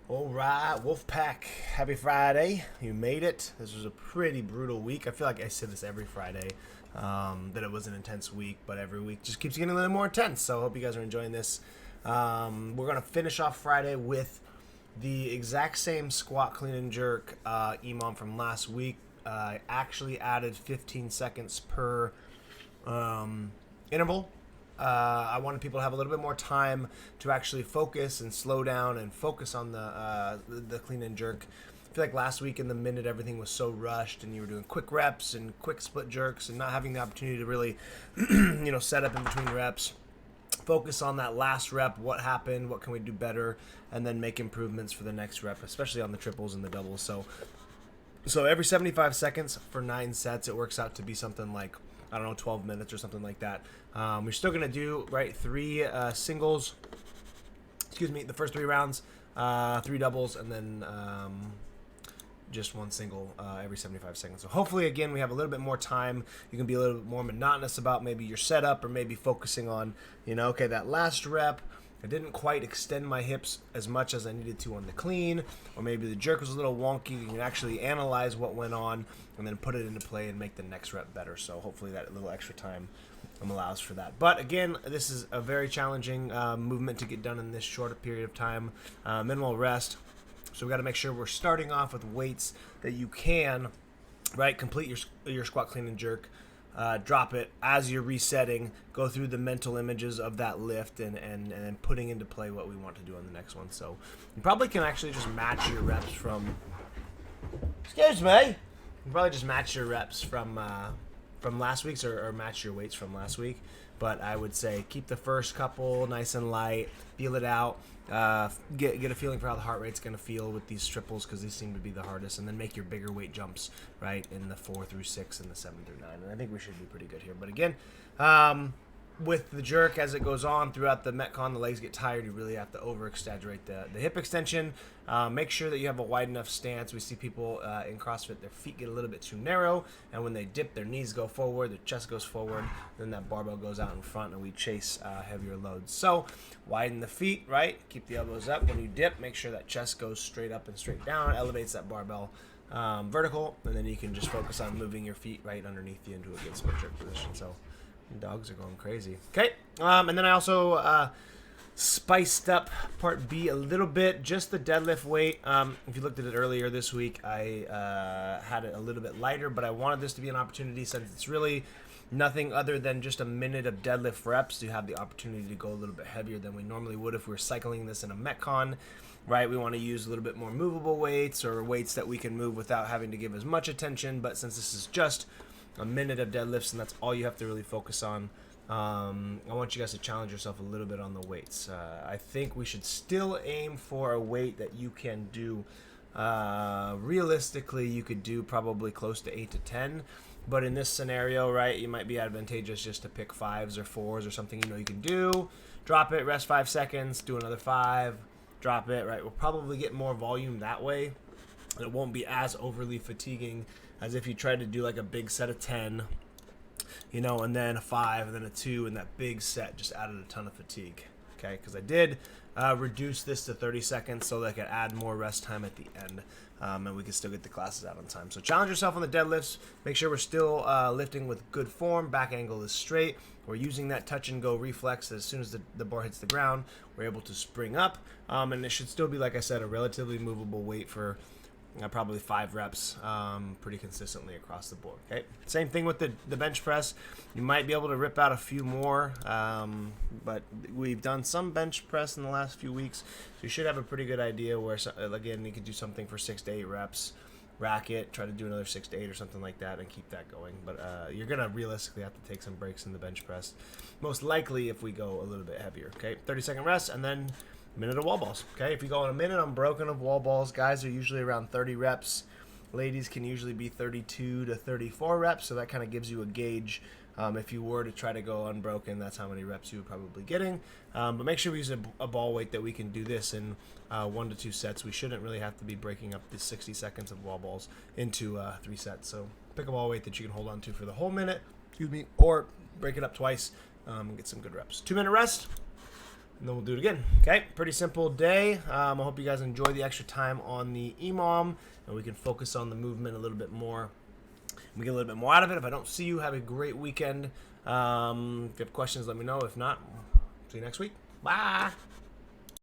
All right, Wolfpack, happy Friday. You made it. This was a pretty brutal week. I feel like I say this every Friday, that it was an intense week, but every week just keeps getting a little more intense. So I hope you guys are enjoying this. We're going to finish off Friday with the exact same squat, clean, and jerk EMOM from last week. I actually added 15 seconds per interval. I wanted people to have a little bit more time to actually focus and slow down and focus on the clean and jerk. I feel like last week in the minute everything was so rushed and you were doing quick reps and quick split jerks and not having the opportunity to really set up in between reps. Focus on that last rep, what happened, what can we do better, and then make improvements for the next rep, especially on the triples and the doubles. So every 75 seconds for 9 sets, it works out to be something like, 12 minutes or something like that. We're still going to do, 3 singles, the first 3 rounds, 3 doubles, and then just 1 single every 75 seconds. So hopefully, again, we have a little bit more time. You can be a little bit more monotonous about maybe your setup or maybe focusing on, that last rep, I didn't quite extend my hips as much as I needed to on the clean, or maybe the jerk was a little wonky. You can actually analyze what went on and then put it into play and make the next rep better. So hopefully that little extra time allows for that. But again, this is a very challenging movement to get done in this short period of time. Minimal rest. So we got to make sure we're starting off with weights that you can, complete your squat, clean, and jerk. Drop it as you're resetting, go through the mental images of that lift and then putting into play what we want to do on the next one. So you probably can actually just match your reps from, excuse me, you can probably just match your reps from last week's or match your weights from last week. But I would say keep the first couple nice and light, feel it out, get a feeling for how the heart rate's going to feel with these triples because these seem to be the hardest, and then make your bigger weight jumps, in the 4 through 6 and the 7 through 9. And I think we should be pretty good here. But again, with the jerk, as it goes on throughout the Metcon, the legs get tired. You really have to over-exaggerate the hip extension. Make sure that you have a wide enough stance. We see people in CrossFit, their feet get a little bit too narrow, and when they dip, their knees go forward, their chest goes forward, then that barbell goes out in front, and we chase heavier loads. So widen the feet, Keep the elbows up. When you dip, make sure that chest goes straight up and straight down, elevates that barbell vertical, and then you can just focus on moving your feet right underneath you into a good split jerk position. So dogs are going crazy. Okay, and then I also spiced up part B a little bit, just the deadlift weight. If you looked at it earlier this week, I had it a little bit lighter, but I wanted this to be an opportunity since it's really nothing other than just a minute of deadlift reps to have the opportunity to go a little bit heavier than we normally would if we were cycling this in a Metcon. We want to use a little bit more movable weights or weights that we can move without having to give as much attention, but since this is just a minute of deadlifts and that's all you have to really focus on, I want you guys to challenge yourself a little bit on the weights. I think we should still aim for a weight that you can do. Realistically, you could do probably close to 8 to 10, but in this scenario, it might be advantageous just to pick 5s or 4s or something you can do. Drop it, rest 5 seconds, do another 5, drop it, We'll probably get more volume that way. It won't be as overly fatiguing as if you tried to do like a big set of 10, and then a 5 and then a 2, and that big set just added a ton of fatigue. Okay, because I did reduce this to 30 seconds so that I could add more rest time at the end, and we can still get the classes out on time. So challenge yourself on the deadlifts. Make sure we're still lifting with good form. Back angle is straight. We're using that touch and go reflex. As soon as the bar hits the ground, we're able to spring up, and it should still be, like I said, a relatively movable weight for probably 5 reps pretty consistently across the board. Okay, same thing with the bench press. You might be able to rip out a few more, but we've done some bench press in the last few weeks, so you should have a pretty good idea where, again, you could do something for 6 to 8 reps, rack it, try to do another 6 to 8 or something like that, and keep that going. But you're gonna realistically have to take some breaks in the bench press, most likely if we go a little bit heavier. Okay, 30-second rest, and then minute of wall balls. Okay, if you go in a minute unbroken of wall balls, guys are usually around 30 reps. Ladies can usually be 32 to 34 reps, so that kind of gives you a gauge. If you were to try to go unbroken, that's how many reps you would probably getting. But make sure we use a ball weight that we can do this in 1 to 2 sets. We shouldn't really have to be breaking up the 60 seconds of wall balls into 3 sets. So pick a ball weight that you can hold on to for the whole minute, or break it up twice and get some good reps. 2-minute rest. and then we'll do it again. Okay, pretty simple day. I hope you guys enjoy the extra time on the EMOM, and we can focus on the movement a little bit more. We get a little bit more out of it. If I don't see you, have a great weekend. If you have questions, let me know. If not, see you next week. Bye.